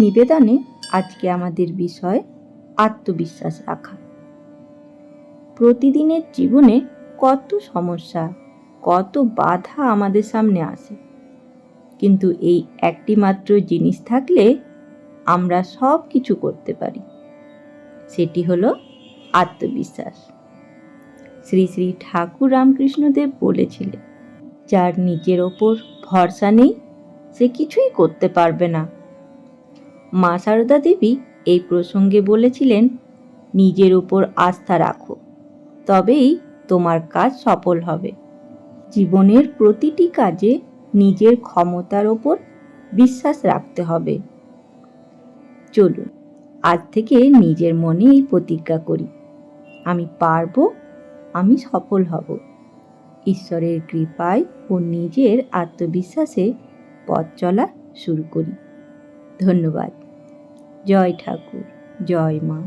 নিবেদনে আজকে আমাদের বিষয় আত্মবিশ্বাস রাখা। প্রতিদিনের জীবনে কত সমস্যা, কত বাধা আমাদের সামনে আসে, কিন্তু এই একটি মাত্র জিনিস থাকলে আমরা সব কিছু করতে পারি। সেটি হলো আত্মবিশ্বাস। শ্রী শ্রী ঠাকুর রামকৃষ্ণদেব বলেছিলেন, যার নিজের ওপর ভরসা নেই সে কিছুই করতে পারবে না। মা সারদা দেবী এই প্রসঙ্গে বলেছিলেন, নিজের উপর আস্থা রাখো, তবেই তোমার কাজ সফল হবে। জীবনের প্রতিটি কাজে নিজের ক্ষমতার ওপর বিশ্বাস রাখতে হবে। চলুন আজ থেকে নিজের মনে এই প্রতিজ্ঞা করি, আমি পারবো, আমি সফল হব। ঈশ্বরের কৃপায় ও নিজের আত্মবিশ্বাসে পথ চলা শুরু করি। ধন্যবাদ। জয় ঠাকুর, জয় মা।